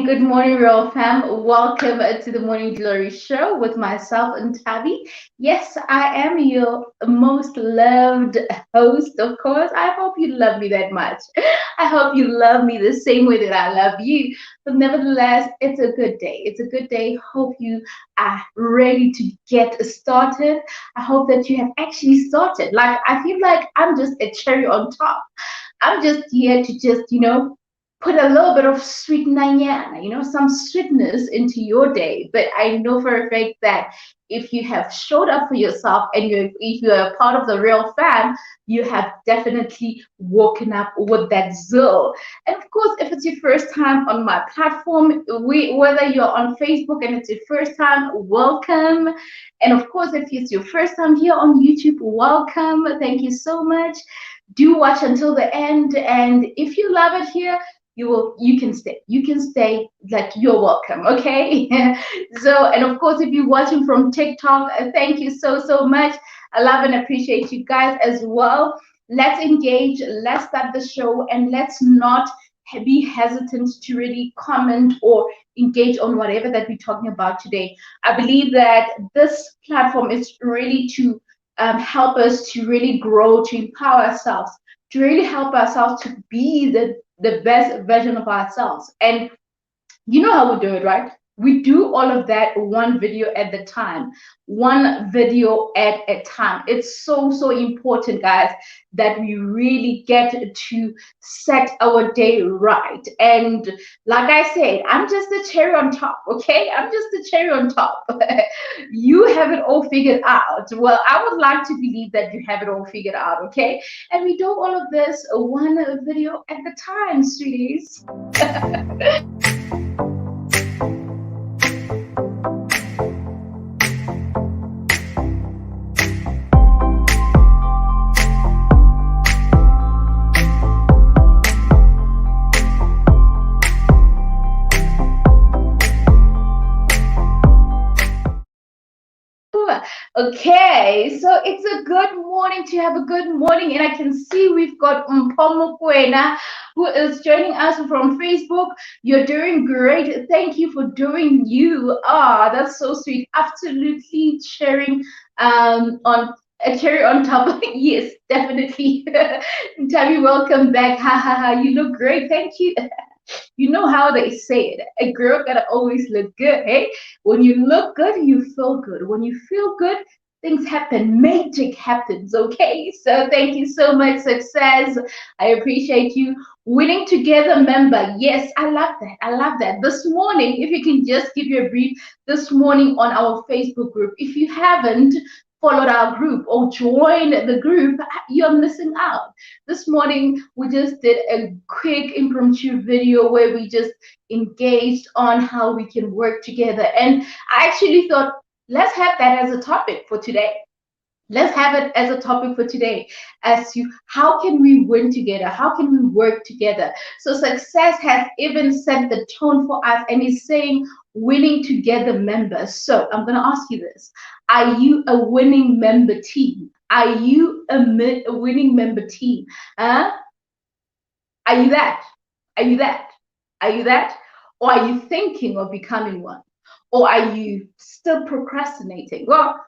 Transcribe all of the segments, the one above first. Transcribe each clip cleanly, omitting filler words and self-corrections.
good morning, Real Fam. Welcome to the Morning Glory Show with myself and Tabby. Yes, I am your most loved host, of course. I hope you love me that much. I hope you love me the same way that I love you. But nevertheless, it's a good day. It's a good day. Hope you are ready to get started. I hope that you have actually started. Like, I feel like I'm just a cherry on top. I'm just here to put a little bit of sweet nanyana, some sweetness into your day. But I know for a fact that if you have showed up for yourself and if you are a part of the real fam, you have definitely woken up with that zeal. And of course, if it's your first time on my platform, whether you're on Facebook and it's your first time, welcome. And of course, if it's your first time here on YouTube, welcome. Thank you so much. Do watch until the end, and if you love it here, you can stay, like, you're welcome. Okay. So, and of course, if you're watching from TikTok, thank you so much. I love and appreciate you guys as well. Let's engage, let's start the show, and let's not be hesitant to really comment or engage on whatever that we're talking about today. I believe that this platform is really to help us to really grow, to empower ourselves, to really help ourselves to be the best version of ourselves. And you know how we do it, right? We do all of that one video at the time, one video at a time. It's so important, guys, that we really get to set our day right. And like I said, I'm just the cherry on top, okay? I'm just the cherry on top. You have it all figured out. Well, I would like to believe that you have it all figured out, okay? And we do all of this one video at the time, sweeties. Okay, so it's a good morning to have a good morning, and I can see we've got Mpomo Kwena who is joining us from Facebook. You're doing great. Thank you for doing you. Ah, that's so sweet. Absolutely sharing on a cherry on top. Yes, definitely. Tammy, welcome back. Ha ha ha. You look great. Thank you. You know how they say it. A girl gotta always look good, hey? When you look good, you feel good. When you feel good, things happen. Magic happens, okay? So thank you so much, Success. I appreciate you. Winning Together member. Yes, I love that. I love that. This morning, if you can just give you a brief, this morning on our Facebook group, if you haven't followed our group or joined the group, you're missing out. This morning, we just did a quick impromptu video where we just engaged on how we can work together. And I actually thought, let's have that as a topic for today. Let's have it as a topic for today as to how can we win together? How can we work together? So Success has even set the tone for us and is saying winning together members. So I'm going to ask you this. Are you a winning member team? Are you a winning member team? Huh? Are you that? Are you that? Are you that? Or are you thinking of becoming one? Or are you still procrastinating? Well,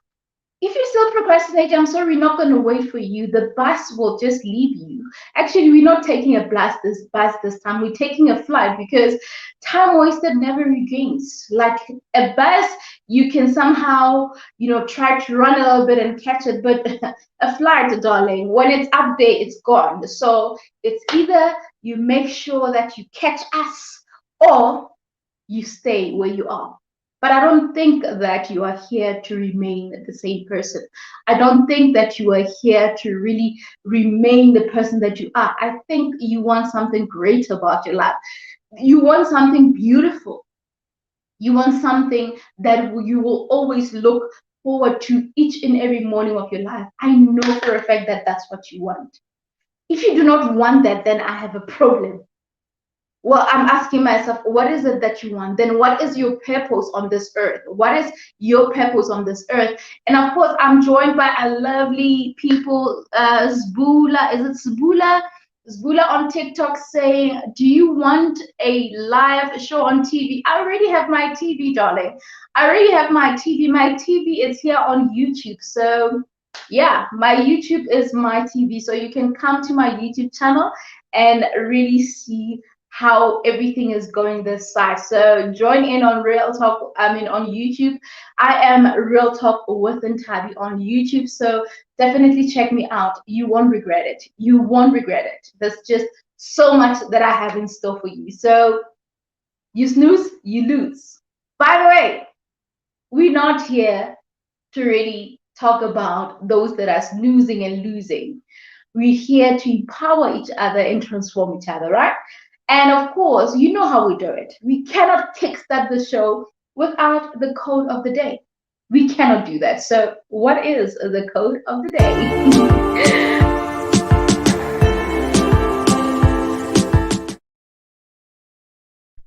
if you're still procrastinating, I'm sorry, we're not going to wait for you. The bus will just leave you. Actually, we're not taking a bus this time. We're taking a flight because time wasted never regains. Like a bus, you can somehow, try to run a little bit and catch it. But a flight, darling, when it's up there, it's gone. So it's either you make sure that you catch us or you stay where you are. But I don't think that you are here to remain the same person. I don't think that you are here to really remain the person that you are. I think you want something great about your life. You want something beautiful. You want something that you will always look forward to each and every morning of your life. I know for a fact that that's what you want. If you do not want that, then I have a problem. Well, I'm asking myself, what is it that you want? Then what is your purpose on this earth? What is your purpose on this earth? And of course, I'm joined by a lovely people, Zbula. Is it Zbula? Zbula on TikTok saying, do you want a live show on TV? I already have my TV, darling. I already have my TV. My TV is here on YouTube. So yeah, my YouTube is my TV. So you can come to my YouTube channel and really see how everything is going this side. So join in on Real Talk, on YouTube. I am Real Talk with Ntabi on YouTube. So definitely check me out. You won't regret it. You won't regret it. There's just so much that I have in store for you. So you snooze, you lose. By the way, we're not here to really talk about those that are snoozing and losing. We're here to empower each other and transform each other, right? And of course, you know how we do it. We cannot kickstart the show without the code of the day. We cannot do that. So, what is the code of the day?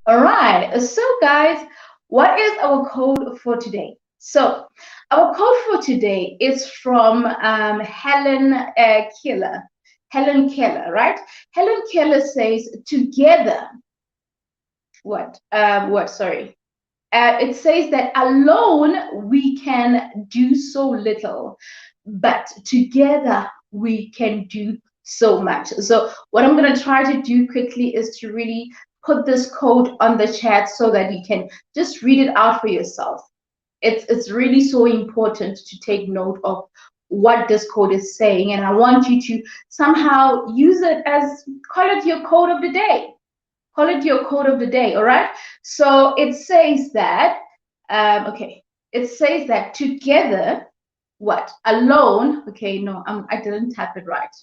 All right. So, guys, what is our code for today? So, our code for today is from Helen Keller. Helen Keller, right? Helen Keller says, together, sorry. It says that alone we can do so little, but together we can do so much. So what I'm going to try to do quickly is to really put this code on the chat so that you can just read it out for yourself. It's really so important to take note of what this code is saying, and I want you to somehow use it as, call it your code of the day. Call it your code of the day, all right? So it says that, it says that together, what? Alone, okay, no, I didn't tap it right.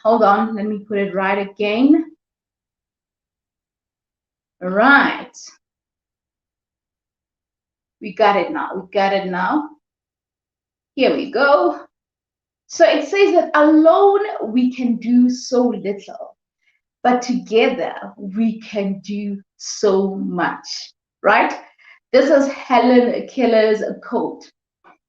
Hold on, let me put it right again. All right. We got it now, we got it now. Here we go. So it says that alone we can do so little, but together we can do so much, right? This is Helen Keller's quote.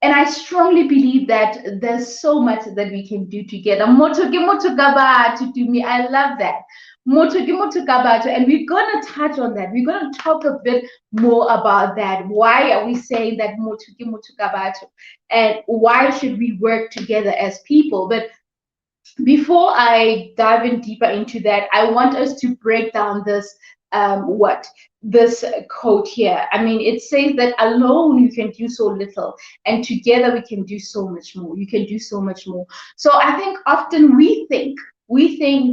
And I strongly believe that there's so much that we can do together. Motogi motogaba to do me. I love that. Motogi motogaba. And we're going to touch on that. We're going to talk a bit more about that. Why are we saying that motogi motogaba? And why should we work together as people? But before I dive in deeper into that, I want us to break down this this quote here. I mean, it says that alone you can do so little, and together we can do so much more. You can do so much more. So I think often we think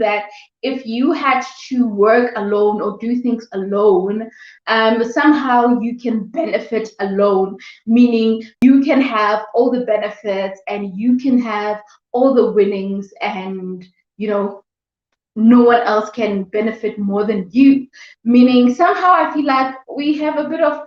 that if you had to work alone or do things alone, somehow you can benefit alone, meaning you can have all the benefits and you can have all the winnings, and no one else can benefit more than you, meaning somehow I feel like we have a bit of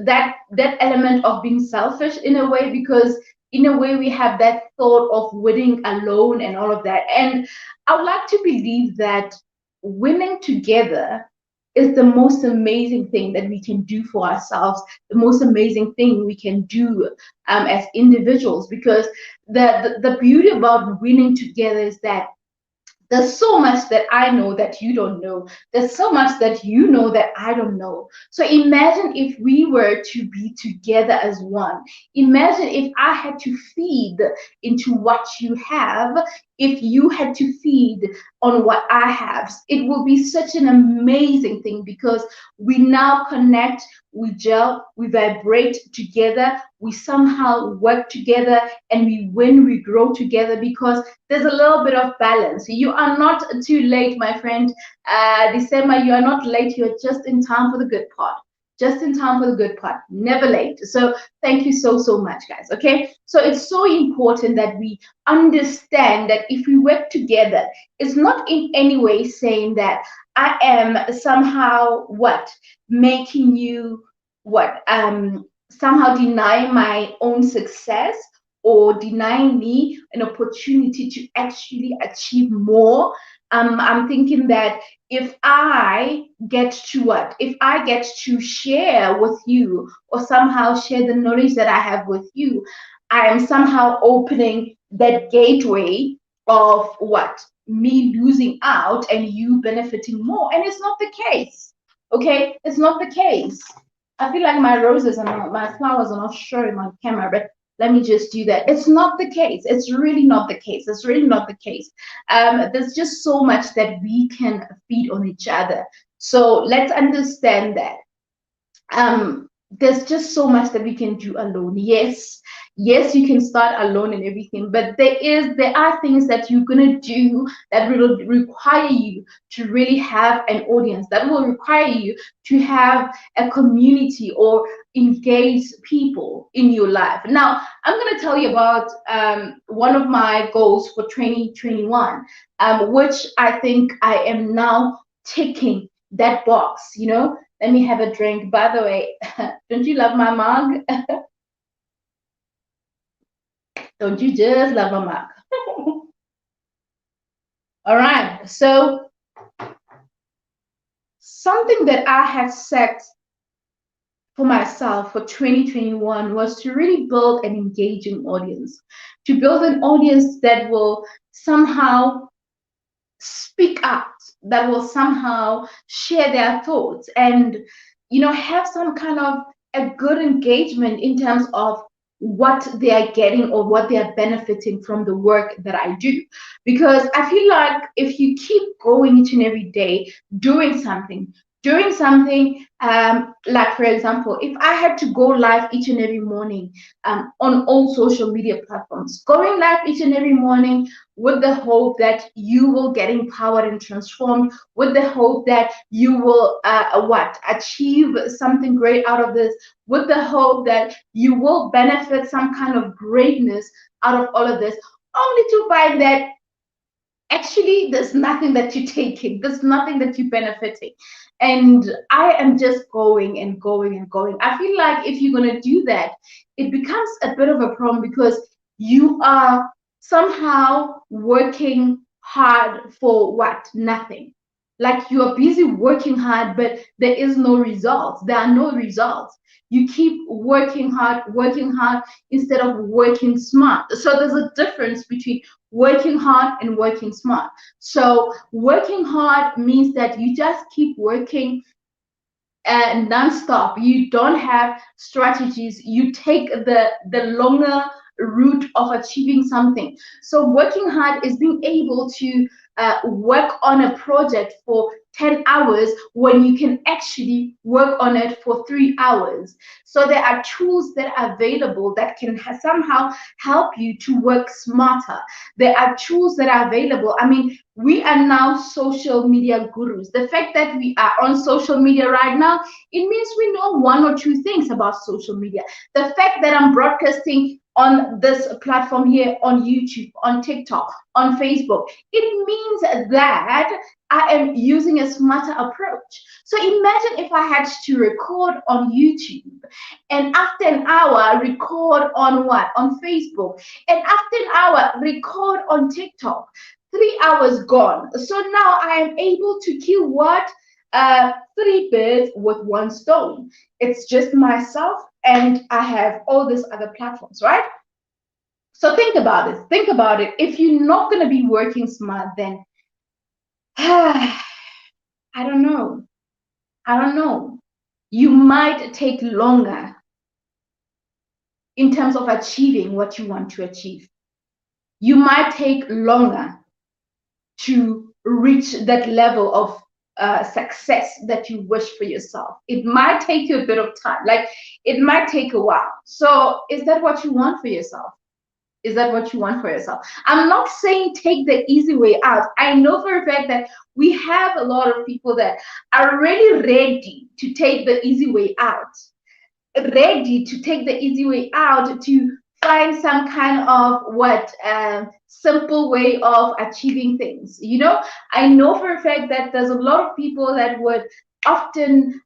that element of being selfish in a way, because in a way we have that thought of winning alone and all of that. And I would like to believe that winning together is the most amazing thing that we can do for ourselves, the most amazing thing we can do as individuals, because the beauty about winning together is that there's so much that I know that you don't know. There's so much that you know that I don't know. So imagine if we were to be together as one. Imagine if I had to feed into what you have, if you had to feed on what I have. It will be such an amazing thing, because we now connect, we gel, we vibrate together, we somehow work together, and we win, we grow together, because there's a little bit of balance. You are not too late, my friend. December, you are not late. You're just in time for the good part. Just in time for the good part. Never late. So thank you so, so much, guys. Okay. So it's so important that we understand that if we work together, it's not in any way saying that I am somehow making you somehow denying my own success, or denying me an opportunity to actually achieve more. I'm thinking that if I get to share with you, or somehow share the knowledge that I have with you, I am somehow opening that gateway of what? Me losing out and you benefiting more. And it's not the case. Okay? It's not the case. I feel like my roses are not, my flowers are not showing on camera, but let me just do that. It's not the case. It's really not the case. It's really not the case. There's just so much that we can feed on each other. So let's understand that there's just so much that we can do alone. Yes, you can start alone and everything, but there are things that you're gonna do that will require you to really have an audience, that will require you to have a community or engage people in your life. Now I'm going to tell you about one of my goals for 2021, which I think I am now ticking that box. Let me have a drink. By the way, don't you love my mug? Don't you just love my mug? All right. So something that I had set for myself for 2021 was to really build an engaging audience, to build an audience that will somehow speak out, that will somehow share their thoughts and have some kind of a good engagement in terms of what they are getting or what they are benefiting from the work that I do. Because I feel like if you keep going each and every day doing something, like for example, if I had to go live each and every morning on all social media platforms, going live each and every morning with the hope that you will get empowered and transformed, with the hope that you will achieve something great out of this, with the hope that you will benefit some kind of greatness out of all of this, only to find that actually there's nothing that you're taking, there's nothing that you're benefiting. And I am just going and going and going. I feel like if you're going to do that, it becomes a bit of a problem because you are somehow working hard for what? Nothing. Like you are busy working hard, but there is no results. There are no results. You keep working hard instead of working smart. So there's a difference between working hard and working smart. So working hard means that you just keep working non-stop. You don't have strategies. You take the longer route of achieving something. So working hard is being able to work on a project for 10 hours when you can actually work on it for 3 hours. So there are tools that are available that can somehow help you to work smarter. There are tools that are available. I mean, we are now social media gurus. The fact that we are on social media right now, it means we know one or two things about social media. The fact that I'm broadcasting on this platform here on YouTube, on TikTok, on Facebook, it means that I am using a smarter approach. So imagine if I had to record on YouTube and after an hour record on what? On Facebook, and after an hour record on TikTok. 3 hours gone. So now I am able to kill what? Three birds with one stone. It's just myself and I have all these other platforms, right? So think about it. Think about it. If you're not going to be working smart, then I don't know. I don't know. You might take longer in terms of achieving what you want to achieve. You might take longer to reach that level of success that you wish for yourself. It might take you a bit of time, like it might take a while. So is that what you want for yourself? Is that what you want for yourself? I'm not saying take the easy way out. I know for a fact that we have a lot of people that are really ready to take the easy way out, ready to take the easy way out to find some kind of simple way of achieving things. I know for a fact that there's a lot of people that would often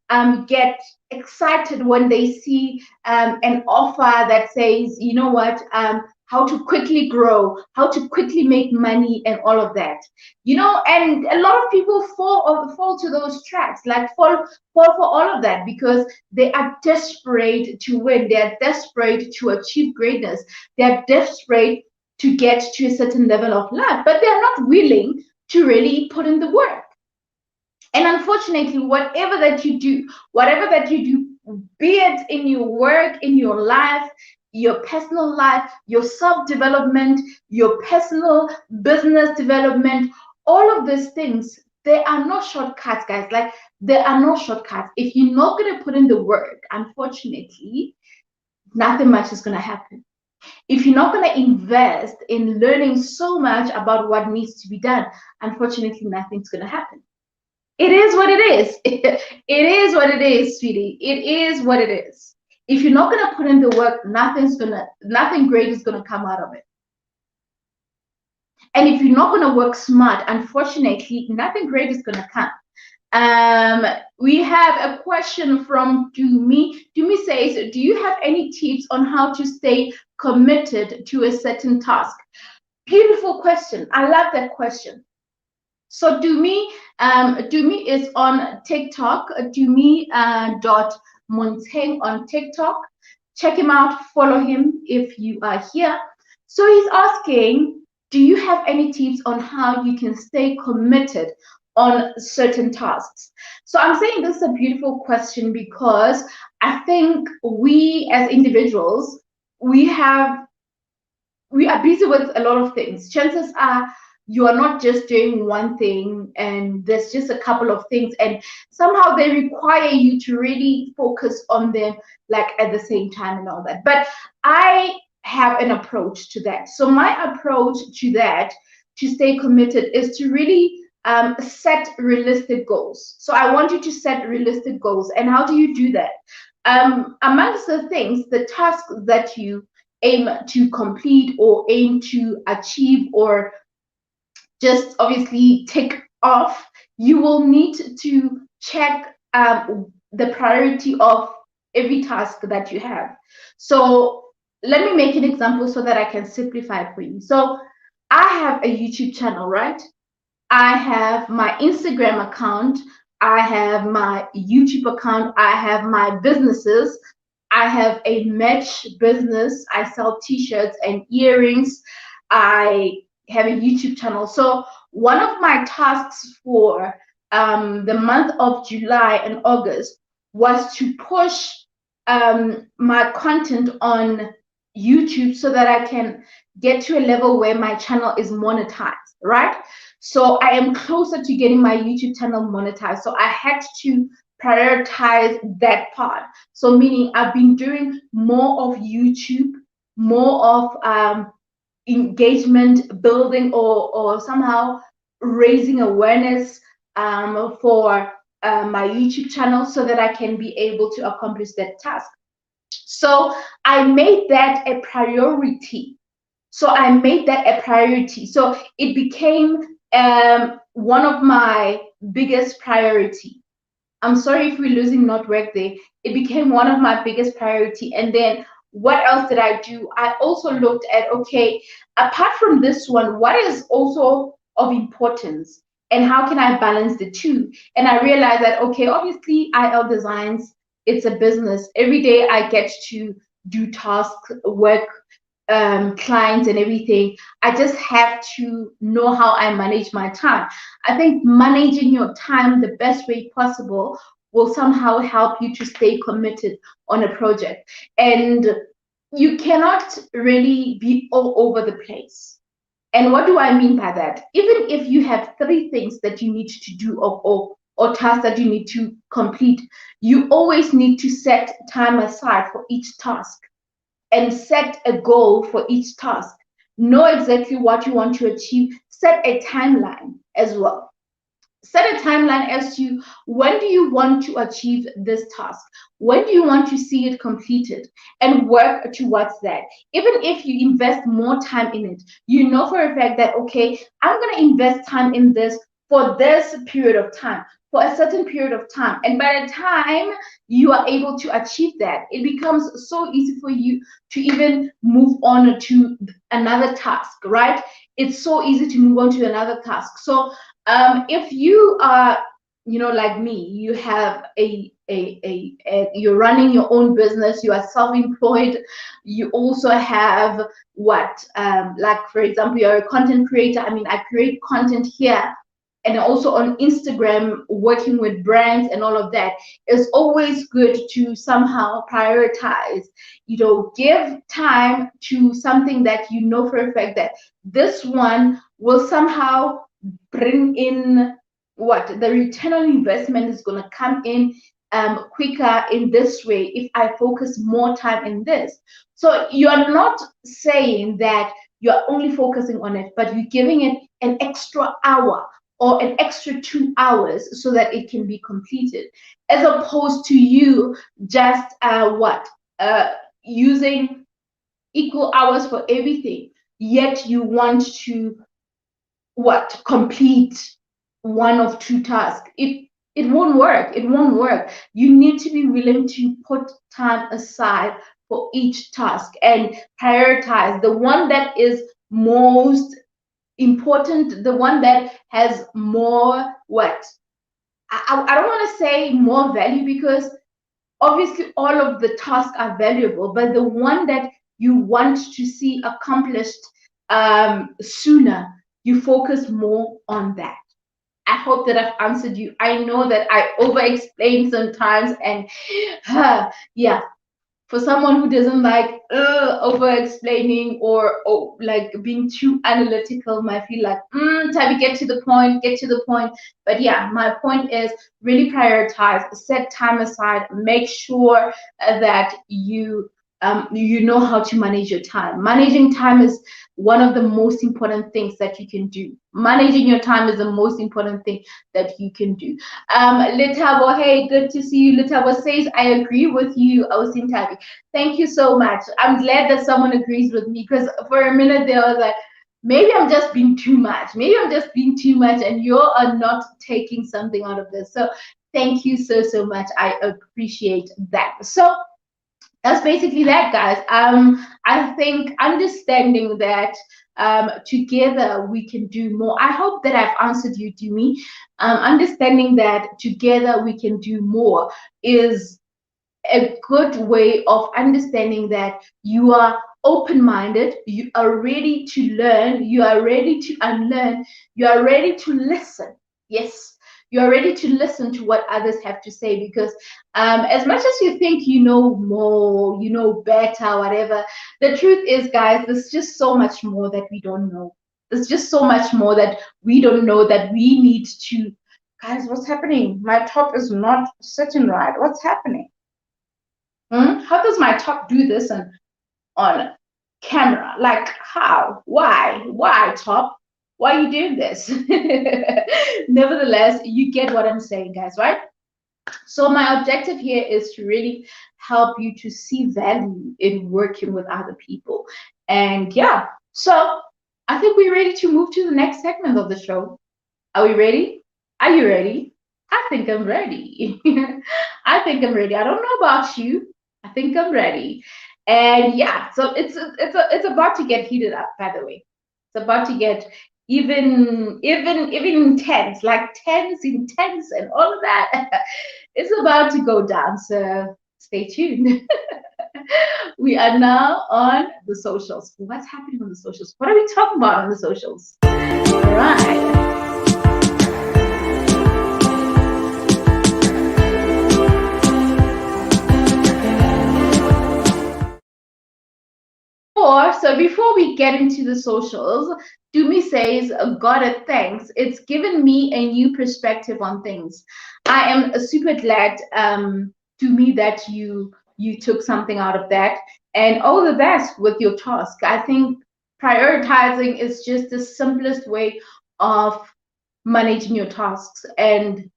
get excited when they see an offer that says, you know what, how to quickly grow, how to quickly make money, and all of that. And a lot of people fall to those traps, like fall for all of that because they are desperate to win. They are desperate to achieve greatness. They are desperate to get to a certain level of life, but they're not willing to really put in the work. And unfortunately, whatever that you do, be it in your work, in your life, your personal life, your self-development, your personal business development, all of these things, there are no shortcuts, guys. Like, there are no shortcuts. If you're not going to put in the work, unfortunately, nothing much is going to happen. If you're not going to invest in learning so much about what needs to be done, unfortunately, nothing's going to happen. It is what it is. It is what it is, sweetie. It is what it is. If you're not gonna put in the work, nothing great is gonna come out of it. And if you're not gonna work smart, unfortunately, nothing great is gonna come. We have a question from Dumi. Dumi says, do you have any tips on how to stay committed to a certain task? Beautiful question. I love that question. So Dumi is on TikTok, Dumi.Montaigne on TikTok. Check him out, follow him if you are here. So he's asking, do you have any tips on how you can stay committed on certain tasks? So I'm saying this is a beautiful question because I think we as individuals, we are busy with a lot of things. Chances are you are not just doing one thing and there's just a couple of things, and somehow they require you to really focus on them like at the same time and all that. But I have an approach to that. So my approach to that, to stay committed, is to really set realistic goals. So I want you to set realistic goals. And how do you do that? Amongst the things, the tasks that you aim to complete or aim to achieve or just obviously tick off, you will need to check the priority of every task that you have. So let me make an example so that I can simplify for you. So I have a YouTube channel, right? I have my Instagram account, I have my YouTube account, I have my businesses. I have a merch business. I sell t-shirts and earrings. I have a YouTube channel. So one of my tasks for the month of July and August was to push my content on YouTube so that I can get to a level where my channel is monetized, right? So I am closer to getting my YouTube channel monetized. So I had to prioritize that part. So meaning I've been doing more of YouTube, more of engagement building, or somehow raising awareness for my YouTube channel so that I can be able to accomplish that task. So I made that a priority. So it became one of my biggest priority. I'm sorry if we're losing network there. It became one of my biggest priority. And then what else did I do? I also looked at, okay, apart from this one, what is also of importance and how can I balance the two? And I realized that, okay, obviously IL Designs, it's a business. Every day I get to do tasks, work, clients and everything. I just have to know how I manage my time. I think managing your time the best way possible will somehow help you to stay committed on a project. And you cannot really be all over the place. And what do I mean by that? Even if you have 3 things that you need to do or tasks that you need to complete, you always need to set time aside for each task and set a goal for each task. Know exactly what you want to achieve. Set a timeline as well. Set a timeline as to when do you want to achieve this task? When do you want to see it completed? And work towards that. Even if you invest more time in it, you know for a fact that, okay, I'm going to invest time in this for this period of time, for a certain period of time. And by the time you are able to achieve that, it becomes so easy for you to even move on to another task, right? It's so easy to move on to another task. So if you are, like me, you have a you're running your own business, you are self-employed, you also have what, like for example, you're a content creator. I mean, I create content here and also on Instagram, working with brands and all of that. It's always good to somehow prioritize, give time to something that you know for a fact that this one will somehow bring in what the return on investment is going to come in quicker in this way if I focus more time in this. So you're not saying that you're only focusing on it, but you're giving it an extra hour or an extra 2 hours so that it can be completed, as opposed to you just using equal hours for everything, yet you want to complete one of two tasks. It won't work. It won't work. You need to be willing to put time aside for each task and prioritize the one that is most important, the one that has more I don't want to say more value, because obviously all of the tasks are valuable, but the one that you want to see accomplished sooner, you focus more on that. I hope that I've answered you. I know that I over explain sometimes, and yeah, for someone who doesn't like over explaining or like being too analytical, might feel like Tabby, get to the point, get to the point. But yeah, my point is really prioritize, set time aside, make sure that you know how to manage your time. Managing time is one of the most important things that you can do. Managing your time is the most important thing that you can do. Letabo, hey, good to see you. Letabo says, I agree with you, Osintabi. Thank you so much. I'm glad that someone agrees with me, because for a minute there I was like, maybe I'm just being too much. Maybe I'm just being too much and you are not taking something out of this. So thank you so, so much. I appreciate that. So that's basically that, guys. I think understanding that together we can do more. I hope that I've answered you, Dumi. Understanding that together we can do more is a good way of understanding that you are open-minded, you are ready to learn, you are ready to unlearn, you are ready to listen. Yes, you are ready to listen to what others have to say, because as much as you think you know more, you know better, whatever, the truth is, guys, there's just so much more that we don't know. There's just so much more that we don't know that we need to. Guys, what's happening? My top is not sitting right. What's happening? How does my top do this on camera? Like how? Why top? Why are you doing this? Nevertheless, you get what I'm saying, guys, right? So my objective here is to really help you to see value in working with other people. And yeah, so I think we're ready to move to the next segment of the show. Are we ready? Are you ready? I think I'm ready. I think I'm ready. I don't know about you. I think I'm ready. And yeah, so it's about to get heated up, by the way. It's about to get even intense, like tense, intense, and all of that. It's about to go down. So stay tuned. We are now on the socials. What's happening on the socials? What are we talking about on the socials? All right. So before we get into the socials, Dumi says, God thanks. It's given me a new perspective on things. I am super glad, Dumi, that you took something out of that. And all the best with your task. I think prioritizing is just the simplest way of managing your tasks. And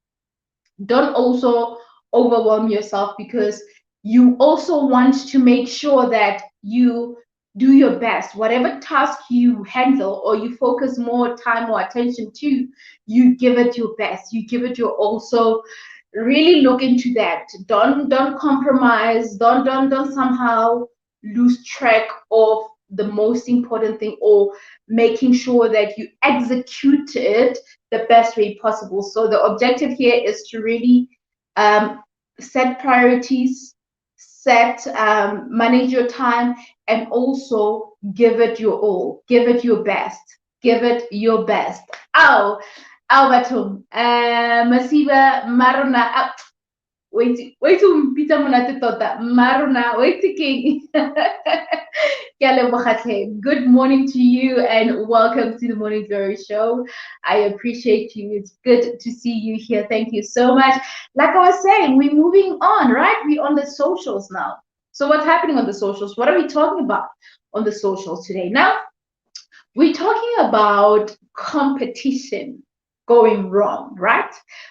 don't also overwhelm yourself, because you also want to make sure that you do your best. Whatever task you handle or you focus more time or attention to, you give it your best. You give it your all. So really look into that. Don't compromise. Don't somehow lose track of the most important thing, or making sure that you execute it the best way possible. So the objective here is to really set priorities, manage your time, and also give it your all, give it your best, give it your best. Oh, Albertum, Masiba Maruna. Wait to Peter Monate Tota, Maruna, wait to King. Good morning to you and welcome to the Morning Glory Show. I appreciate you. It's good to see you here. Thank you so much. Like I was saying, we're moving on, right? We're on the socials now. So what's happening on the socials? What are we talking about on the socials today? Now, we're talking about competition going wrong, right?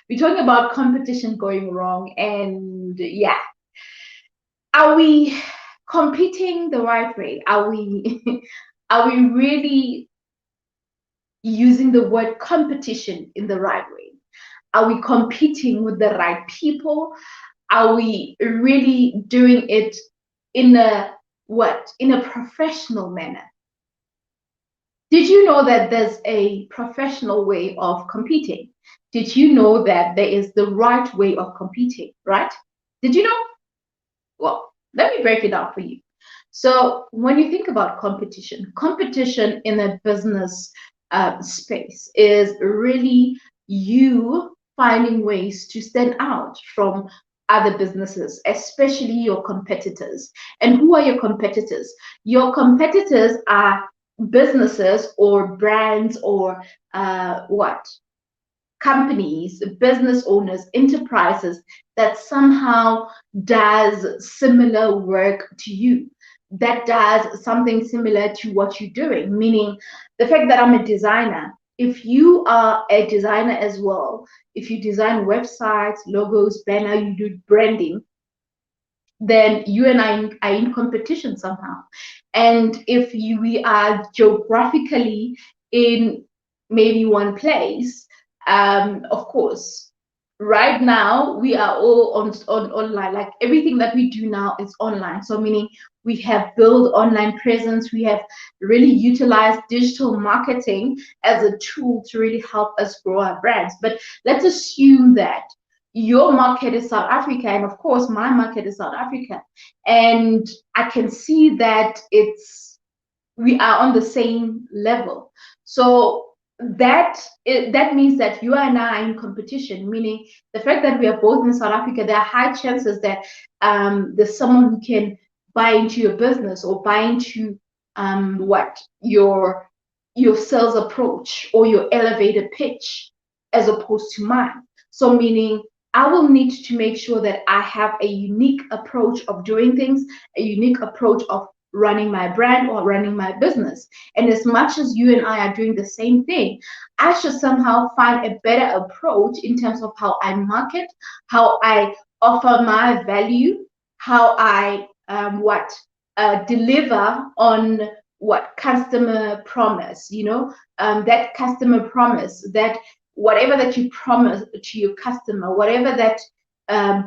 We're talking about competition going wrong, and yeah, are we competing the right way? Are we are we really using the word competition in the right way? Are we competing with the right people? Are we really doing it in a in a professional manner? Did you know that there's a professional way of competing? Did you know that there is the right way of competing, right? Did you know? Well, let me break it down for you. So when you think about competition, competition in a business space is really you finding ways to stand out from other businesses, especially your competitors. And who are your competitors? Your competitors are businesses or brands or companies, business owners, enterprises that somehow does similar work to you, that does something similar to what you're doing. Meaning the fact that I'm a designer, if you are a designer as well, if you design websites, logos, banner, you do branding, then you and I are in competition somehow. And if we are geographically in maybe one place, of course, right now we are all on online. Like everything that we do now is online. So meaning we have built online presence. We have really utilized digital marketing as a tool to really help us grow our brands. But let's assume that your market is South Africa, and of course my market is South Africa, and I can see that we are on the same level. So that means that you and I are in competition, meaning the fact that we are both in South Africa, there are high chances that there's someone who can buy into your business or buy into your sales approach or your elevator pitch as opposed to mine. So meaning I will need to make sure that I have a unique approach of doing things, a unique approach of running my brand or running my business. And as much as you and I are doing the same thing, I should somehow find a better approach in terms of how I market, how I offer my value, how I deliver on what customer promise, that customer promise, that whatever that you promise to your customer, whatever that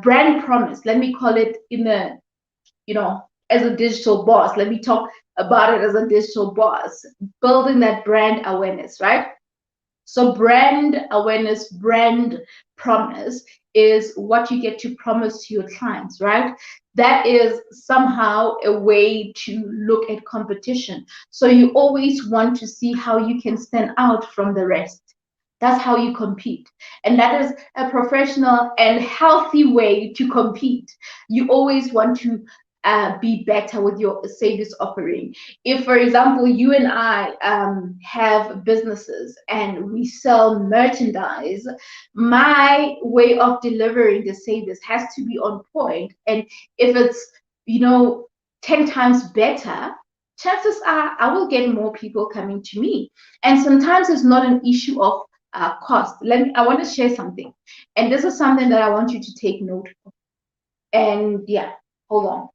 brand promise, let me call it in a, as a digital boss, let me talk about it as a digital boss, building that brand awareness, right? So brand awareness, brand promise is what you get to promise to your clients, right? That is somehow a way to look at competition. So you always want to see how you can stand out from the rest. That's how you compete. And that is a professional and healthy way to compete. You always want to be better with your service offering. If, for example, you and I have businesses and we sell merchandise, my way of delivering the service has to be on point. And if it's, 10 times better, chances are I will get more people coming to me. And sometimes it's not an issue of cost. I want to share something. And this is something that I want you to take note of. And yeah, hold on.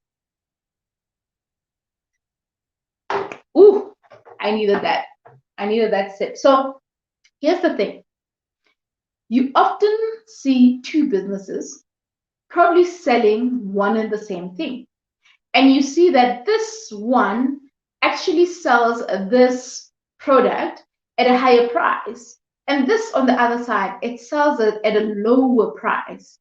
Ooh, I needed that. I needed that sip. So here's the thing. You often see two businesses probably selling one and the same thing. And you see that this one actually sells this product at a higher price. And this on the other side, it sells it at a lower price.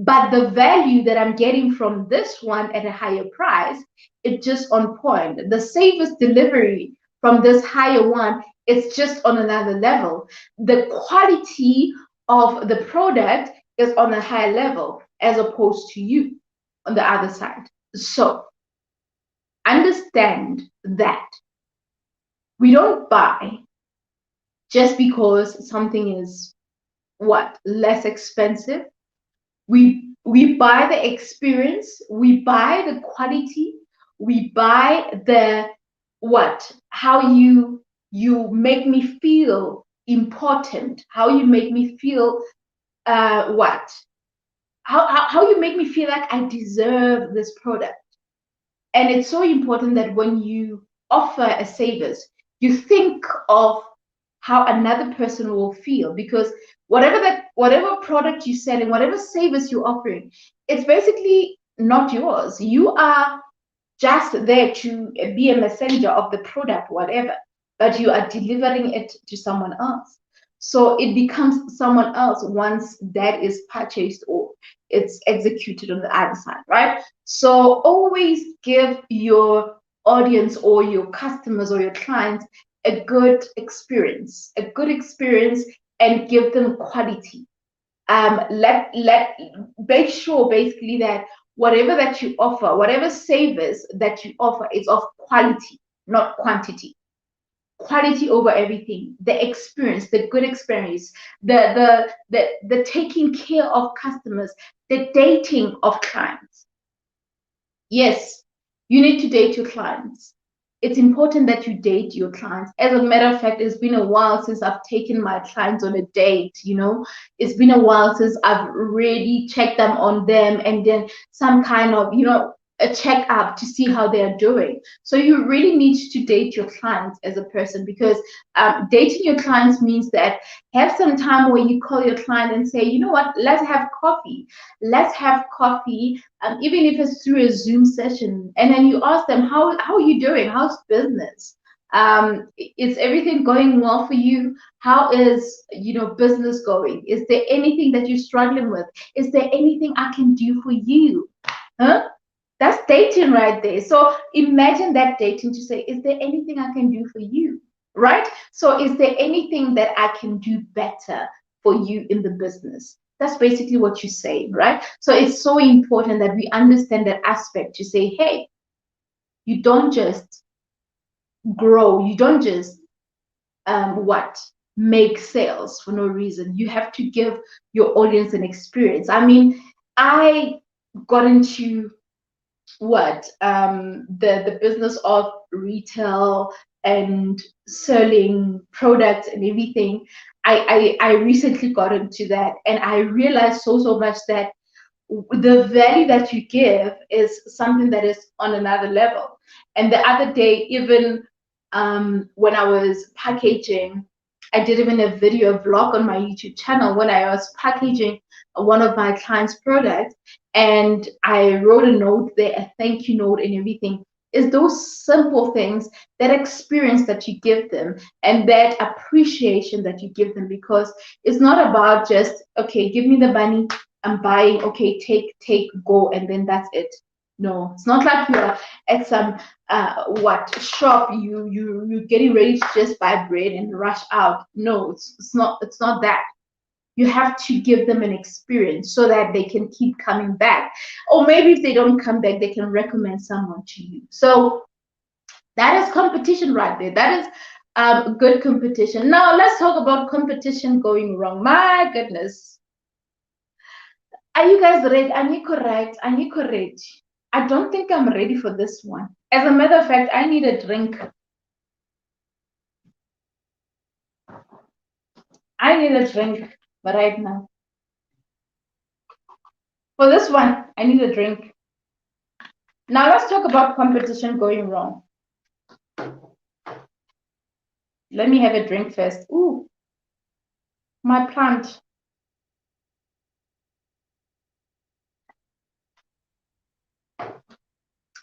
but the value that I'm getting from this one at a higher price, it's just on point. The service delivery from this higher one is just on another level. The quality of the product is on a higher level as opposed to you on the other side. So understand that we don't buy just because something is what less expensive. We buy the experience, we buy the quality, we buy the what, how you make me feel important, how you make me feel what, how you make me feel like I deserve this product. And it's so important that when you offer a service, you think of how another person will feel, because whatever product you're selling, whatever service you're offering, it's basically not yours. You are just there to be a messenger of the product, whatever, but you are delivering it to someone else. So it becomes someone else once that is purchased or it's executed on the other side, right? So always give your audience or your customers or your clients a good experience, and give them quality. Let make sure basically that whatever that you offer, whatever service that you offer is of quality, not quantity. Quality over everything. The experience, the good experience, the taking care of customers, the dating of clients. Yes, you need to date your clients. It's important that you date your clients. As a matter of fact, it's been a while since I've taken my clients on a date, you know. It's been a while since I've really checked them on them and then some kind of, you know, a check up to see how they are doing. So you really need to date your clients as a person, because dating your clients means that have some time where you call your client and say, you know what, let's have coffee. Let's have coffee, even if it's through a Zoom session. And then you ask them, how are you doing? How's business? Is everything going well for you? How is, you know, business going? Is there anything that you're struggling with? Is there anything I can do for you? Huh? That's dating right there. So imagine that dating to say, is there anything I can do for you? Right? So is there anything that I can do better for you in the business? That's basically what you say, right? So it's so important that we understand that aspect to say, hey, you don't just grow, you don't just what make sales for no reason. You have to give your audience an experience. I mean, I got into the business of retail and selling products and everything. I recently got into that, and I realized so much that the value that you give is something that is on another level. And the other day, even when I was packaging, I did even a video vlog on my YouTube channel when I was packaging one of my clients' products, and I wrote a note there, a thank you note and everything. Is those simple things, that experience that you give them and that appreciation that you give them, because it's not about just, okay, give me the money, I'm buying, okay, take, go, and then that's it. No, it's not like you're at some shop, you're getting ready to just buy bread and rush out. No, it's not that. You have to give them an experience so that they can keep coming back. Or maybe if they don't come back, they can recommend someone to you. So that is competition right there. That is good competition. Now let's talk about competition going wrong. My goodness. Are you guys ready? Are you correct? Are you correct? I don't think I'm ready for this one. As a matter of fact, I need a drink. I need a drink right now. For this one, I need a drink. Now let's talk about competition going wrong. Let me have a drink first. Ooh, my plant.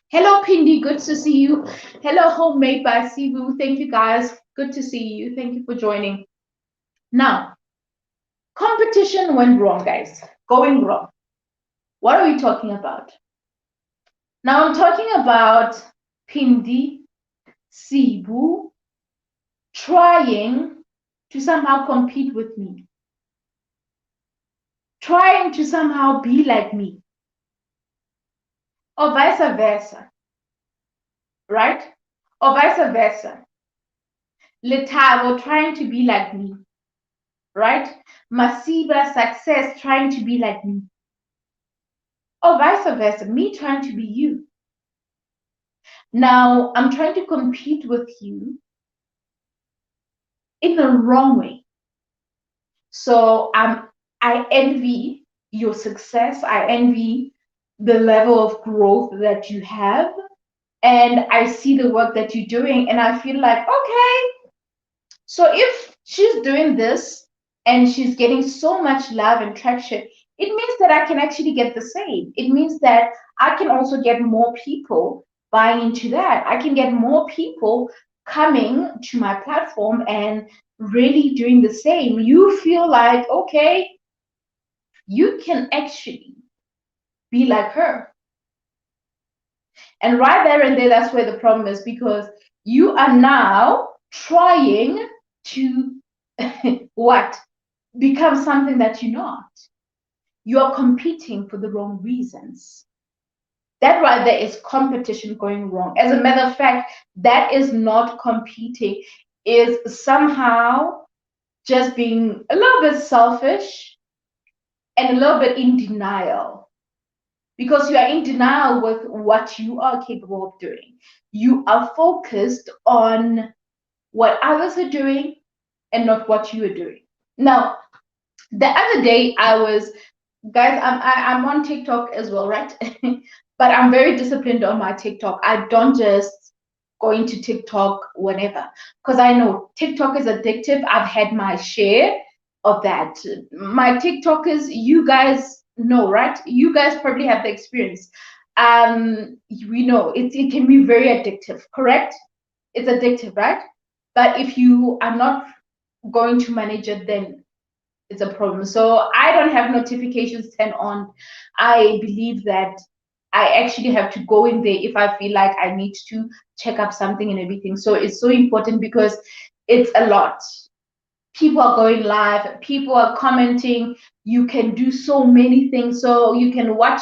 Hello, Pindi. Good to see you. Hello, Homemade by Sibu. Thank you, guys. Good to see you. Thank you for joining. Now, competition went wrong, guys. Going wrong. What are we talking about? Now I'm talking about Pindi, Sibu, trying to somehow compete with me, trying to somehow be like me, or vice versa, right? Or vice versa. Letabo trying to be like me, right? Masiba success trying to be like me, or vice versa, me trying to be you. Now I'm trying to compete with you in the wrong way. So I envy your success. I envy the level of growth that you have. And I see the work that you're doing, and I feel like, okay, so if she's doing this and she's getting so much love and traction, it means that I can actually get the same. It means that I can also get more people buying into that. I can get more people coming to my platform and really doing the same. You feel like, okay, you can actually be like her. And right there and there, that's where the problem is, because you are now trying to what? Become something that you're not. You are competing for the wrong reasons. That right there is competition going wrong. As a matter of fact, that is not competing, is somehow just being a little bit selfish and a little bit in denial, because you are in denial with what you are capable of doing. You are focused on what others are doing and not what you are doing. Now, the other day I was, guys, I'm on TikTok as well, right? But I'm very disciplined on my TikTok. I don't just go into TikTok whenever, because I know TikTok is addictive. I've had my share of that. My TikTokers, you guys know, right? You guys probably have the experience. We know it can be very addictive, correct? It's addictive, right? But if you are not going to manage it, then it's a problem. So I don't have notifications turned on. I believe that I actually have to go in there if I feel like I need to check up something and everything. So it's so important because it's a lot. People are going live, people are commenting. You can do so many things. So you can watch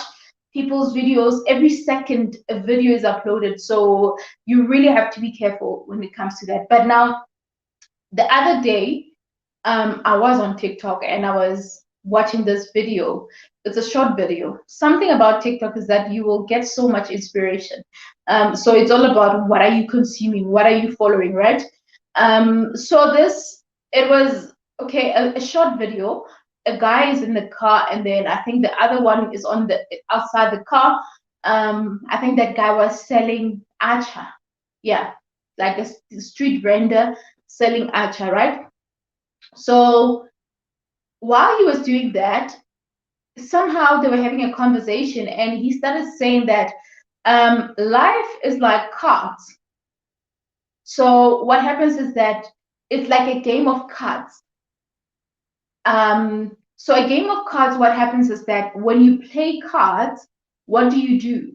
people's videos. Every second a video is uploaded. So you really have to be careful when it comes to that. But now, the other day, I was on TikTok and I was watching this video. It's a short video. Something about TikTok is that you will get so much inspiration. So it's all about what are you consuming, what are you following, right? So it was okay, a short video. A guy is in the car, and then I think the other one is on the outside the car. I think that guy was selling acha. Yeah, like a street vendor selling acha, right? So while he was doing that, somehow they were having a conversation, and he started saying that life is like cards. So what happens is that it's like a game of cards. So a game of cards, what happens is that when you play cards, what do you do?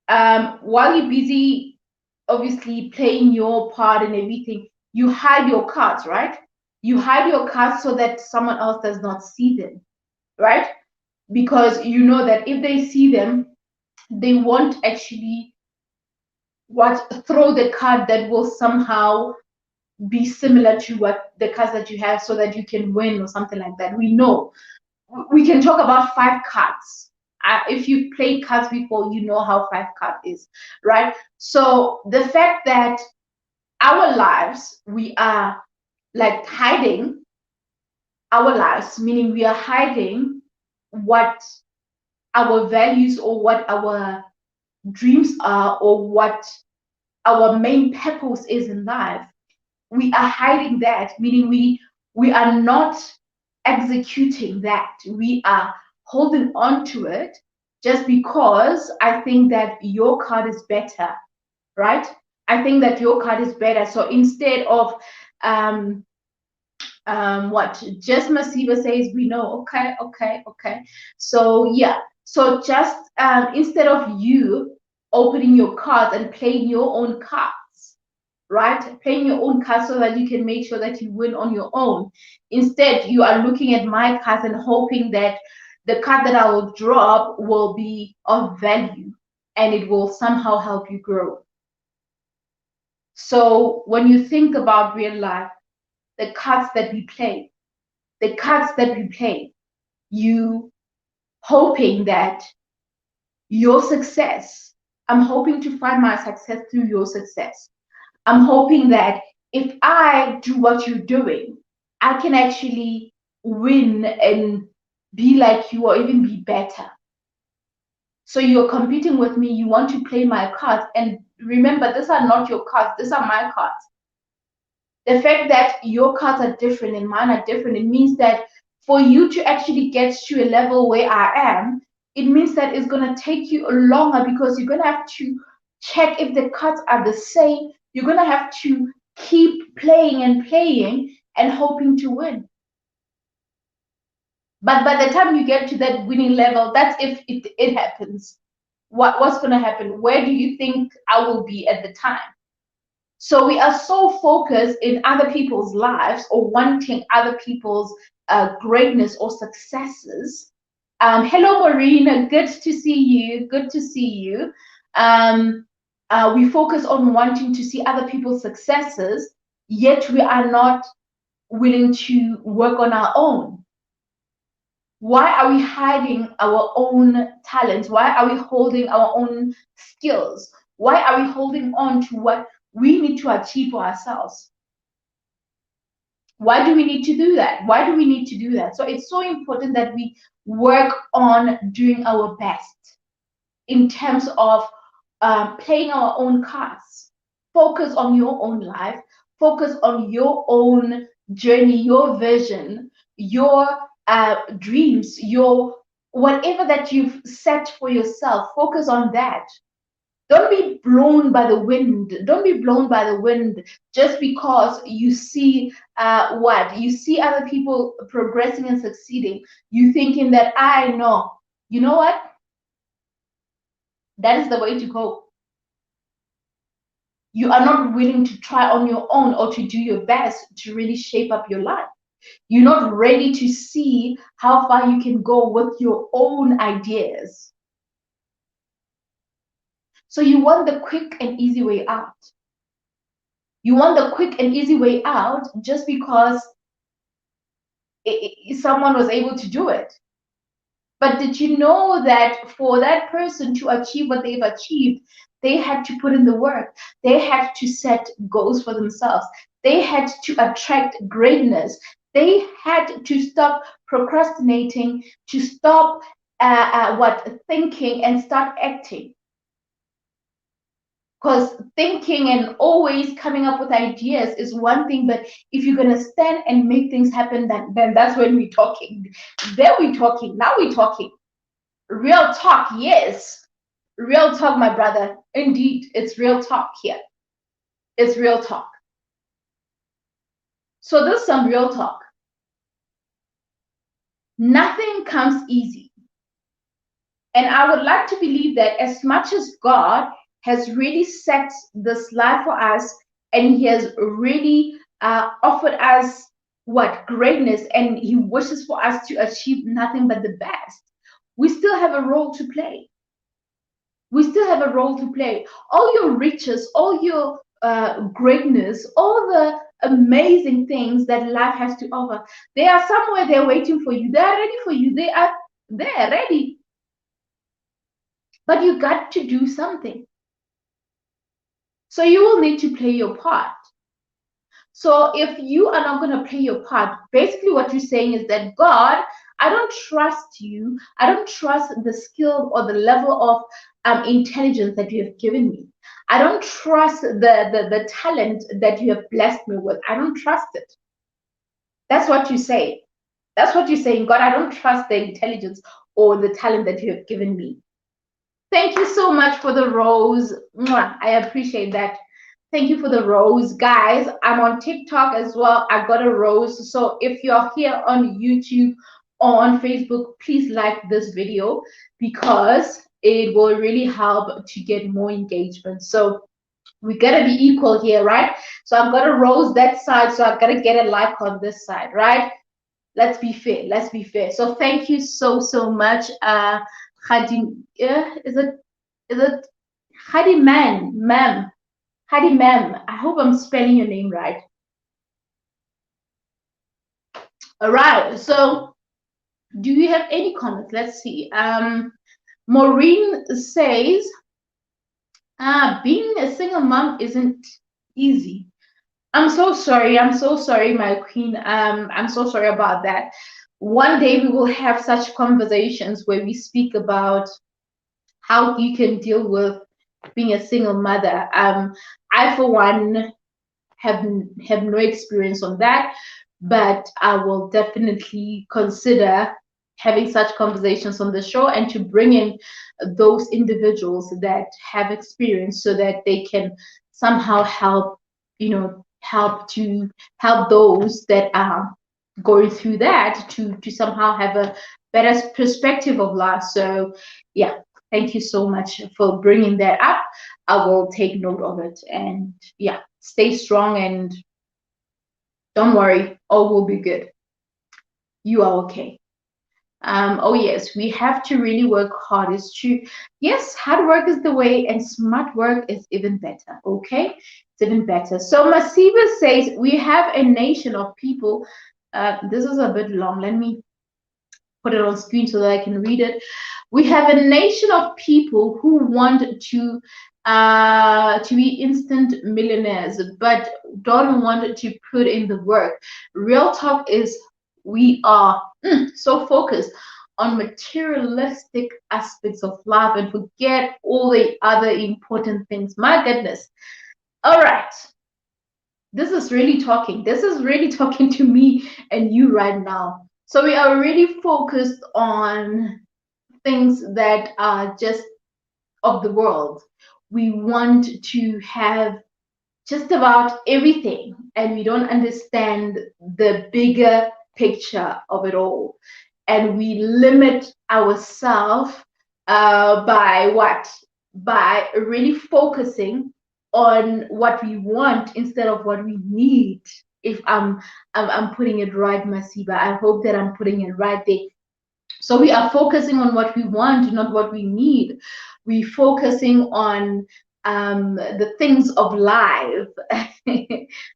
While you're busy, obviously playing your part and everything, you hide your cards, right? You hide your cards so that someone else does not see them, right? Because you know that if they see them, they won't actually throw the card that will somehow be similar to what the cards that you have, so that you can win or something like that. We know we can talk about 5 cards. If you played cards before, you know how 5 card is, right? So the fact that our lives, we are like hiding our lives, meaning we are hiding what our values or what our dreams are or what our main purpose is in life. We are hiding that, meaning we are not executing that. We are holding on to it just because I think that your card is better, right? I think that your card is better. So instead of what just Masiva says, we know, okay. So yeah, So just instead of you opening your cards and playing your own cards, right? Playing your own cards so that you can make sure that you win on your own. Instead, you are looking at my cards and hoping that the card that I will drop will be of value and it will somehow help you grow. So when you think about real life, the cards that we play, you hoping that your success, I'm hoping to find my success through your success. I'm hoping that if I do what you're doing, I can actually win and be like you or even be better. So you're competing with me, you want to play my cards, and remember, these are not your cards, these are my cards. The fact that your cards are different and mine are different, it means that for you to actually get to a level where I am, it means that it's going to take you longer because you're going to have to check if the cards are the same. You're going to have to keep playing and hoping to win. But by the time you get to that winning level, that's if it happens. What's going to happen? Where do you think I will be at the time? So we are so focused in other people's lives or wanting other people's greatness or successes. Hello, Marina. Good to see you. Good to see you. We focus on wanting to see other people's successes, yet we are not willing to work on our own. Why are we hiding our own talents? Why are we holding our own skills? Why are we holding on to what we need to achieve for ourselves? Why do we need to do that? Why do we need to do that? So it's so important that we work on doing our best in terms of playing our own cards. Focus on your own life. Focus on your own journey, your vision, your dreams, your whatever that you've set for yourself. Focus on that. Don't be blown by the wind. Don't be blown by the wind just because you see what you see other people progressing and succeeding. You thinking that I know. You know what? That is the way to go. You are not willing to try on your own or to do your best to really shape up your life. You're not ready to see how far you can go with your own ideas. So you want the quick and easy way out. You want the quick and easy way out just because someone was able to do it. But did you know that for that person to achieve what they've achieved, they had to put in the work. They had to set goals for themselves. They had to attract greatness. They had to stop procrastinating, to stop thinking and start acting. Because thinking and always coming up with ideas is one thing, but if you're gonna stand and make things happen, then that's when we're talking. Then we're talking. Now we're talking. Real talk, yes. Real talk, my brother. Indeed, it's real talk here. It's real talk. So there's some real talk. Nothing comes easy. And I would like to believe that as much as God has really set this life for us and he has really offered us what greatness, and he wishes for us to achieve nothing but the best, we still have a role to play. We still have a role to play. All your riches, all your greatness, all the amazing things that life has to offer, they are somewhere there waiting for you. They are ready for you. They are there ready. But you got to do something. So you will need to play your part. So if you are not going to play your part, basically what you're saying is that, God, I don't trust you. I don't trust the skill or the level of intelligence that you have given me. I don't trust the talent that you have blessed me with. I don't trust it. That's what you say. That's what you're saying. God, I don't trust the intelligence or the talent that you have given me. Thank you so much for the rose. Mwah, I appreciate that. Thank you for the rose. Guys, I'm on TikTok as well. I got a rose. So if you're here on YouTube on Facebook, please like this video because it will really help to get more engagement. So we gotta be equal here, right? So I'm gonna rose that side, so I'm gonna get a like on this side, right? Let's be fair. Let's be fair. So thank you so much, Khadim. Is it Hadi man, ma'am? Hadi ma'am. I hope I'm spelling your name right. All right. So do you have any comments? Let's see. Maureen says, being a single mom isn't easy. I'm so sorry. I'm so sorry, my queen. I'm so sorry about that. One day we will have such conversations where we speak about how you can deal with being a single mother. I, for one, have no experience on that, but I will definitely consider having such conversations on the show and to bring in those individuals that have experience so that they can somehow help, help those that are going through that to somehow have a better perspective of life. So yeah, thank you so much for bringing that up. I will take note of it, and yeah, stay strong and don't worry, all will be good. You are okay. Oh yes, we have to really work hard. It's true. Yes, hard work is the way, and smart work is even better. Okay, it's even better. So Masiba says we have a nation of people. This is a bit long. Let me put it on screen so that I can read it. We have a nation of people who want to be instant millionaires, but don't want to put in the work. Real talk is we are so focused on materialistic aspects of life and forget all the other important things. My goodness. All right. This is really talking. This is really talking to me and you right now. So we are really focused on things that are just of the world. We want to have just about everything, and we don't understand the bigger picture of it all. And we limit ourselves by what? By really focusing on what we want instead of what we need. If I'm putting it right, Masiba, I hope that I'm putting it right there. So we are focusing on what we want, not what we need. We're focusing on the things of life,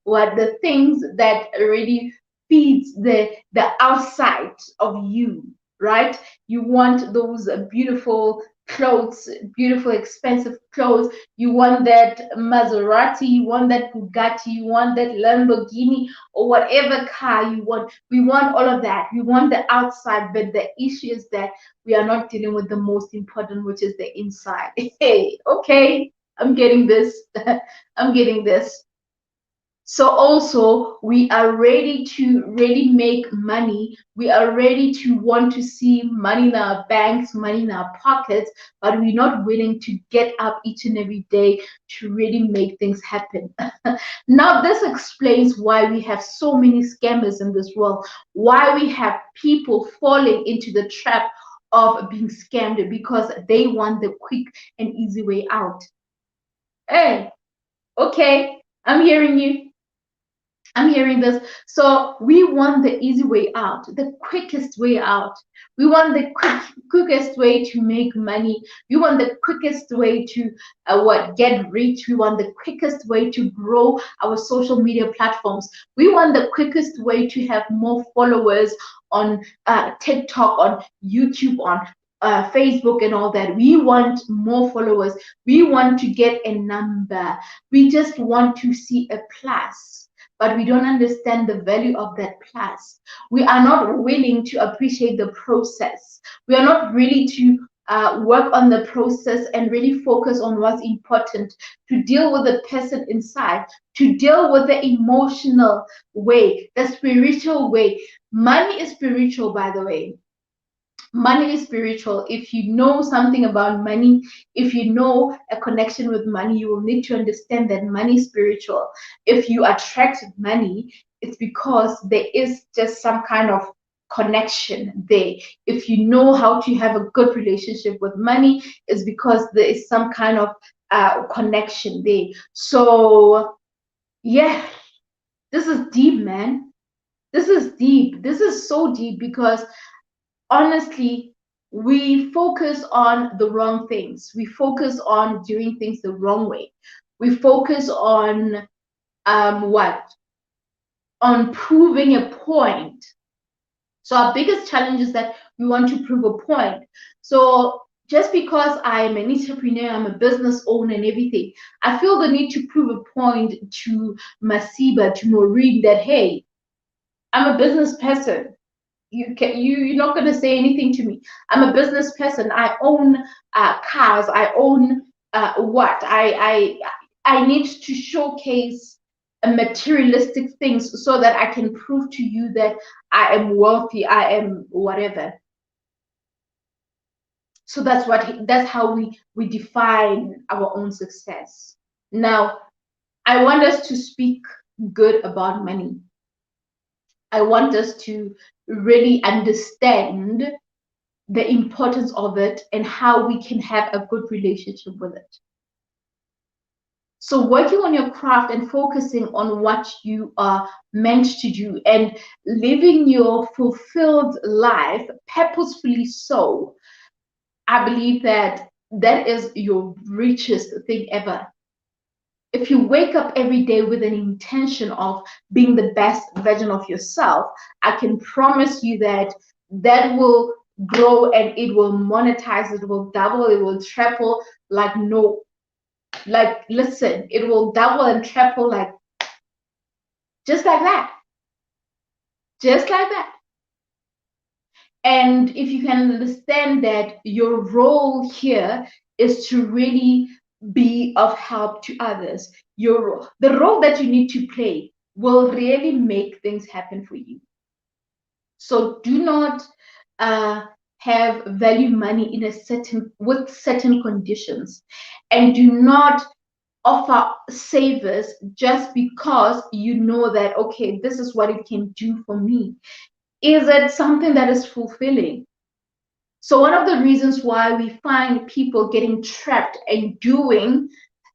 what the things that really feeds the outside of you, right? You want those beautiful clothes, beautiful expensive clothes. You want that Maserati, you want that Bugatti, you want that Lamborghini, or whatever car you want. We want all of that. We want the outside, but the issue is that we are not dealing with the most important, which is the inside. Hey, okay, I'm getting this. I'm getting this. So also we are ready to really make money. We are ready to want to see money in our banks, money in our pockets, but we're not willing to get up each and every day to really make things happen. Now this explains why we have so many scammers in this world, why we have people falling into the trap of being scammed because they want the quick and easy way out. Hey, okay, I'm hearing you. I'm hearing this. So we want the easy way out, the quickest way out. We want the quickest way to make money. We want the quickest way to get rich. We want the quickest way to grow our social media platforms. We want the quickest way to have more followers on TikTok, on YouTube, on Facebook and all that. We want more followers. We want to get a number. We just want to see a plus, but we don't understand the value of that plus. We are not willing to appreciate the process. We are not really to work on the process and really focus on what's important, to deal with the person inside, to deal with the emotional way, the spiritual way. Money is spiritual, by the way. Money is spiritual. If you know something about money, if you know a connection with money, you will need to understand that money is spiritual. If you attract money, it's because there is just some kind of connection there. If you know how to have a good relationship with money, it's because there is some kind of connection there. So yeah, this is deep, man. This is deep. This is so deep because honestly, we focus on the wrong things. We focus on doing things the wrong way. We focus on what? On proving a point. So our biggest challenge is that we want to prove a point. So just because I'm an entrepreneur, I'm a business owner and everything, I feel the need to prove a point to Masiba, to Maureen, that hey, I'm a business person. You're not going to say anything to me. I'm a business person. I own cars. I own what I need to showcase a materialistic things so that I can prove to you that I am wealthy. I am whatever. So that's how we define our own success. Now, I want us to speak good about money. I want us to really understand the importance of it and how we can have a good relationship with it. So working on your craft and focusing on what you are meant to do and living your fulfilled life purposefully, so I believe that that is your richest thing ever. If you wake up every day with an intention of being the best version of yourself, I can promise you that that will grow and it will monetize, it will double, it will triple like no, like listen, it will double and triple like just like that. Just like that. And if you can understand that your role here is to really be of help to others, the role that you need to play will really make things happen for you. So do not have value money in a with certain conditions, and do not offer savers just because you know that okay, this is what it can do for me. Is it something that is fulfilling? So one of the reasons why we find people getting trapped and doing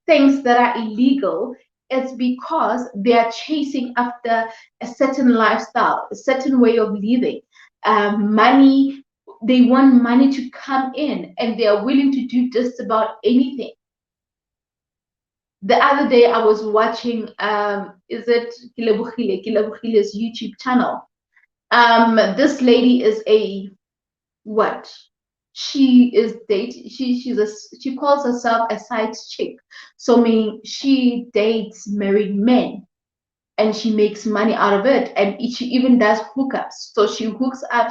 things that are illegal is because they are chasing after a certain lifestyle, a certain way of living, money. They want money to come in and they are willing to do just about anything. The other day I was watching, is it Kilebukhile's YouTube channel. This lady is a what? She is dating. She calls herself a side chick. So meaning she dates married men and she makes money out of it. And she even does hookups. So she hooks up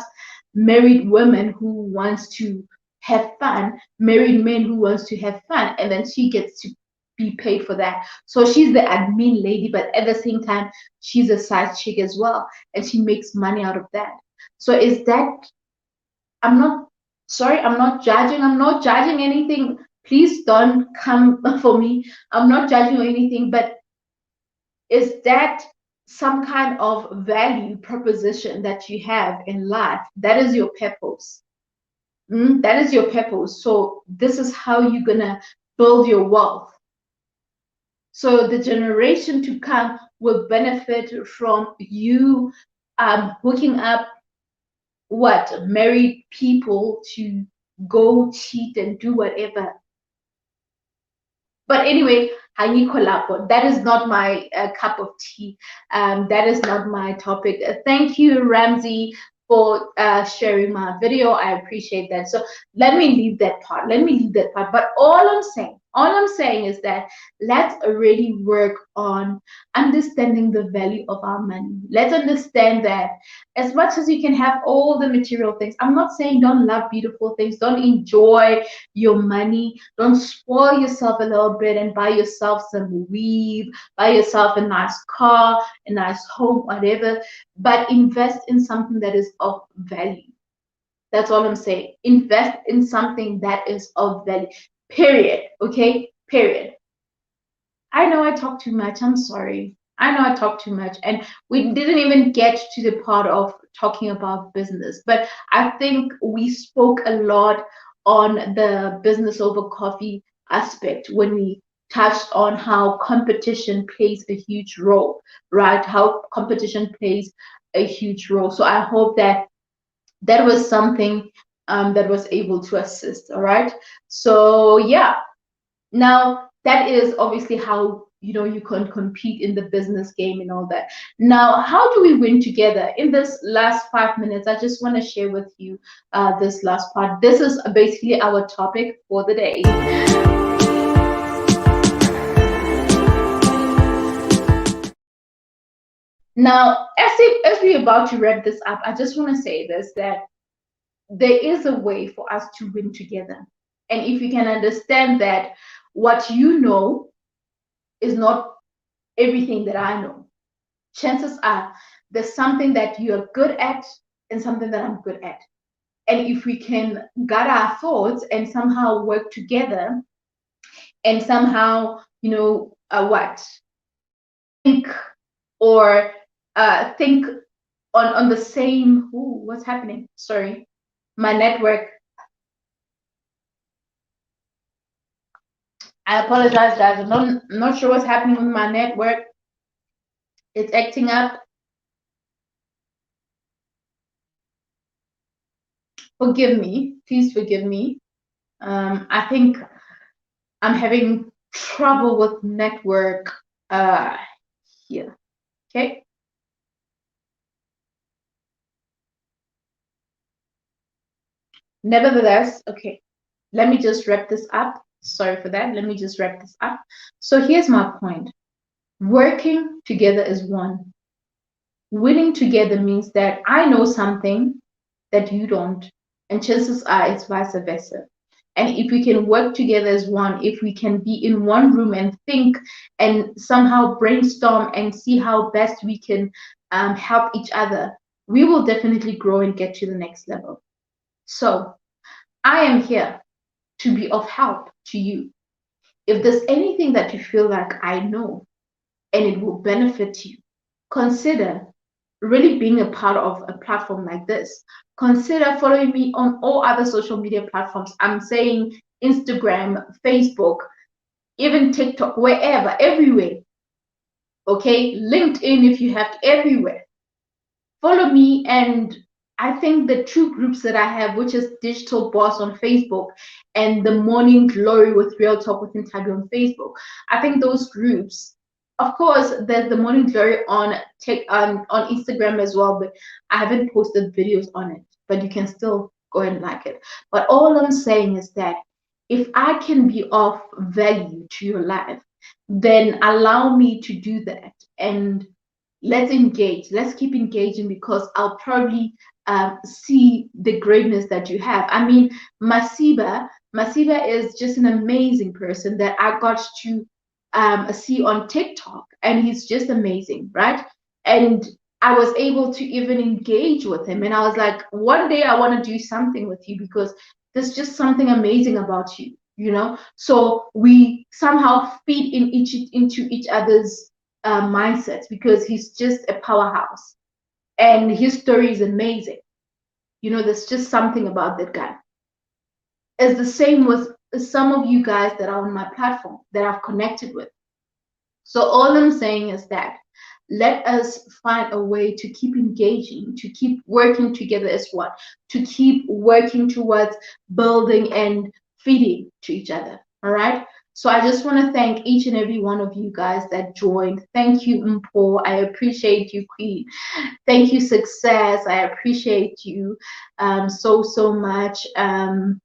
married women who wants to have fun, married men who wants to have fun, and then she gets to be paid for that. So she's the admin lady, but at the same time, she's a side chick as well, and she makes money out of that. So is that, I'm not, sorry, I'm not judging. I'm not judging anything. Please don't come for me. I'm not judging or anything, but is that some kind of value proposition that you have in life? That is your purpose. That is your purpose. So this is how you're gonna build your wealth. So the generation to come will benefit from you hooking up what married people to go cheat and do whatever. But anyway, that is not my cup of tea. That is not my topic. Thank you, Ramsey, for sharing my video. I appreciate that. So let me leave that part. Let me leave that part. But all I'm saying is that let's really work on understanding the value of our money. Let's understand that as much as you can have all the material things, I'm not saying don't love beautiful things, don't enjoy your money, don't spoil yourself a little bit and buy yourself some weave, buy yourself a nice car, a nice home, whatever, but invest in something that is of value. That's all I'm saying. Invest in something that is of value. Period. Okay? Period. I know I talk too much. I'm sorry. I know I talk too much. And we didn't even get to the part of talking about business. But I think we spoke a lot on the business over coffee aspect when we touched on how competition plays a huge role, right? How competition plays a huge role. So I hope that that was something that was able to assist. All right. So yeah, now that is obviously how you can compete in the business game and all that. Now, how do we win together? In this last 5 minutes, I just want to share with you this last part. This is basically our topic for the day. Now, as we're about to wrap this up, I just want to say this, that there is a way for us to win together. And if you can understand that what you know is not everything that I know, chances are there's something that you're good at and something that I'm good at. And if we can gather our thoughts and somehow work together and somehow, what? Think or think on the same, ooh, what's happening? Sorry, my network. I apologize, guys. I'm not sure what's happening with my network. It's acting up. Forgive me. Please forgive me. I think I'm having trouble with network here. Okay. Nevertheless, okay. Let me just wrap this up. Sorry for that. Let me just wrap this up. So here's my point. Working together is one. Winning together means that I know something that you don't, and chances are it's vice versa. And if we can work together as one, if we can be in one room and think and somehow brainstorm and see how best we can help each other, we will definitely grow and get to the next level. So I am here to be of help to you. If there's anything that you feel like I know and it will benefit you, consider really being a part of a platform like this. Consider following me on all other social media platforms. I'm saying Instagram, Facebook, even TikTok, wherever, everywhere. Okay, LinkedIn if you have, everywhere. Follow me, and I think the two groups that I have, which is Digital Boss on Facebook and the Morning Glory with Real Talk with Ntabi on Facebook, I think those groups, of course, there's the Morning Glory on Instagram as well, but I haven't posted videos on it, but you can still go and like it. But all I'm saying is that if I can be of value to your life, then allow me to do that. And let's engage. Let's keep engaging, because I'll probably see the greatness that you have. I mean, Masiba is just an amazing person that I got to see on TikTok, and he's just amazing, right? And I was able to even engage with him, and I was like, one day I want to do something with you, because there's just something amazing about you, So we somehow feed into each other's mindsets, because he's just a powerhouse and his story is amazing. There's just something about that guy. It's the same with some of you guys that are on my platform that I've connected with. So all I'm saying is that let us find a way to keep engaging, to keep working together as one, to keep working towards building and feeding to each other. All right. So I just want to thank each and every one of you guys that joined. Thank you, Mpo. I appreciate you, Queen. Thank you, Success. I appreciate you so much.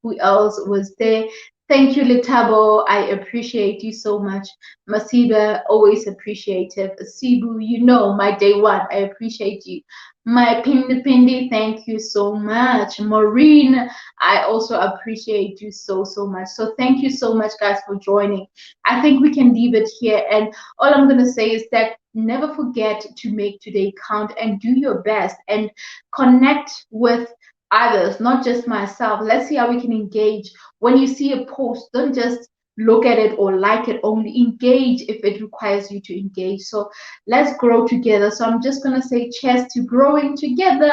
Who else was there? Thank you, Letabo. I appreciate you so much. Masiba, always appreciative. Sibu, my day one. I appreciate you. My Pindi Pindi, thank you so much. Maureen, I also appreciate you so much. So thank you so much, guys, for joining. I think we can leave it here. And all I'm going to say is that never forget to make today count and do your best and connect with others, not just myself. Let's see how we can engage. When you see a post, don't just look at it or like it, only engage if it requires you to engage. So let's grow together. So I'm just gonna say cheers to growing together.